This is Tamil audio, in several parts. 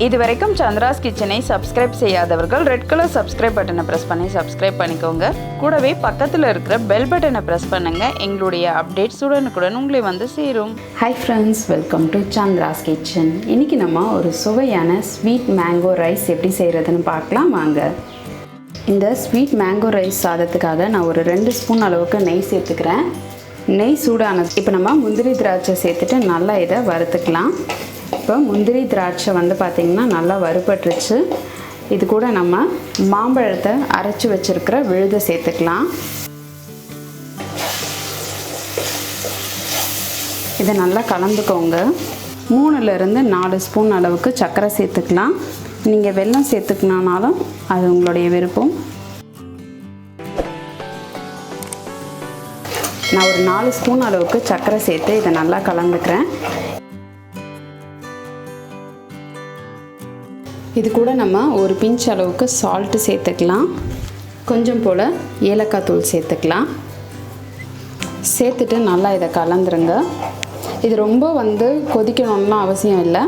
இதுவரைக்கும் சந்திராஸ் கிச்சனை சப்ஸ்கிரைப் செய்யாதவர்கள் ரெட் கலர் சப்ஸ்கிரைப் பட்டனை ப்ரெஸ் பண்ணி சப்ஸ்கிரைப் பண்ணிக்கோங்க. கூடவே பக்கத்தில் இருக்கிற பெல் பட்டனை ப்ரெஸ் பண்ணுங்கள். எங்களுடைய அப்டேட்ஸ் உடனுக்குடன் உங்களை வந்து சேரும். Hi friends, welcome to Chandra's kitchen. இன்றைக்கி நம்ம ஒரு சுவையான ஸ்வீட் மேங்கோ ரைஸ் எப்படி செய்கிறதுன்னு பார்க்கலாம் வாங்க. இந்த ஸ்வீட் மேங்கோ ரைஸ் சாதத்துக்காக நான் ஒரு 2 ஸ்பூன் அளவுக்கு நெய் சேர்த்துக்கிறேன். நெய் சூடானது இப்போ நம்ம முந்திரி திராட்சை சேர்த்துட்டு நல்லா இதை வறுத்துக்கலாம். இப்போ முந்திரி திராட்சை வந்து பார்த்திங்கன்னா நல்லா வறுபட்டுருச்சு. இது கூட நம்ம மாம்பழத்தை அரைச்சி வச்சுருக்கிற விழுதை சேர்த்துக்கலாம். இதை நல்லா கலந்துக்கோங்க. 3லேருந்து 4 ஸ்பூன் அளவுக்கு சர்க்கரை சேர்த்துக்கலாம். நீங்கள் வெல்லம் சேர்த்துக்கணுனாலும் அது உங்களுடைய விருப்பம். நான் ஒரு 4 ஸ்பூன் அளவுக்கு சர்க்கரை சேர்த்து இதை நல்லா கலந்துக்கிறேன். இது கூட நம்ம ஒரு பிஞ்ச் அளவுக்கு சால்ட்டு சேர்த்துக்கலாம். கொஞ்சம் போல் ஏலக்காய் தூள் சேர்த்துக்கலாம். சேர்த்துட்டு நல்லா இதை கலந்துருங்க. இது ரொம்ப கொதிக்கணும்லாம் அவசியம் இல்லை.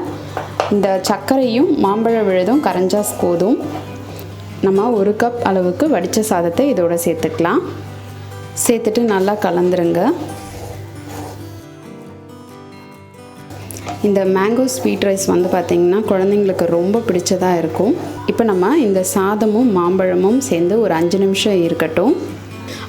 இந்த சர்க்கரையும் மாம்பழ விழுதும் கரைஞ்சா போதும். நம்ம 1 கப் அளவுக்கு வடித்த சாதத்தை இதோட சேர்த்துக்கலாம். சேர்த்துட்டு நல்லா கலந்துருங்க. இந்த மேங்கோ ஸ்வீட் ரைஸ் பார்த்திங்கன்னா குழந்தைங்களுக்கு ரொம்ப பிடிச்சதாக இருக்கும். இப்போ நம்ம இந்த சாதமும் மாம்பழமும் சேர்ந்து ஒரு 5 நிமிஷம் இருக்கட்டும்.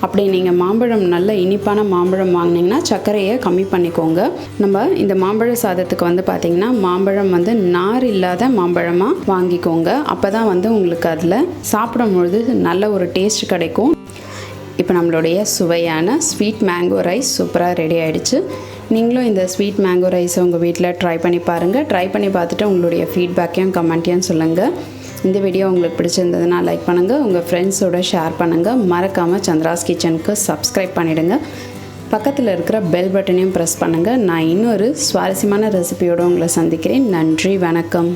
அப்படி நீங்கள் மாம்பழம் நல்ல இனிப்பான மாம்பழம் வாங்கினீங்கன்னா சர்க்கரையை கம்மி பண்ணிக்கோங்க. நம்ம இந்த மாம்பழ சாதத்துக்கு பார்த்திங்கன்னா மாம்பழம் நார் இல்லாத மாம்பழமாக வாங்கிக்கோங்க. அப்போ தான் உங்களுக்கு அதில் சாப்பிடும்பொழுது நல்ல ஒரு டேஸ்ட் கிடைக்கும். இப்போ நம்மளுடைய சுவையான ஸ்வீட் மேங்கோ ரைஸ் சூப்பராக ரெடி ஆகிடுச்சு. நீங்களும் இந்த ஸ்வீட் மேங்கோ ரைஸை உங்கள் வீட்டில் ட்ரை பண்ணி பாருங்கள். ட்ரை பண்ணி பார்த்துட்டு உங்களுடைய ஃபீட்பேக்கையும் கமெண்ட்டையும் சொல்லுங்கள். இந்த வீடியோ உங்களுக்கு பிடிச்சிருந்ததுன்னா லைக் பண்ணுங்கள், உங்கள் ஃப்ரெண்ட்ஸோடு ஷேர் பண்ணுங்கள். மறக்காமல் சந்திராஸ் கிச்சனுக்கு சப்ஸ்கிரைப் பண்ணிவிடுங்க. பக்கத்தில் இருக்கிற பெல் பட்டனையும் ப்ரெஸ் பண்ணுங்கள். நான் இன்னொரு சுவாரஸ்யமான ரெசிபியோடு உங்களை சந்திக்கிறேன். நன்றி, வணக்கம்.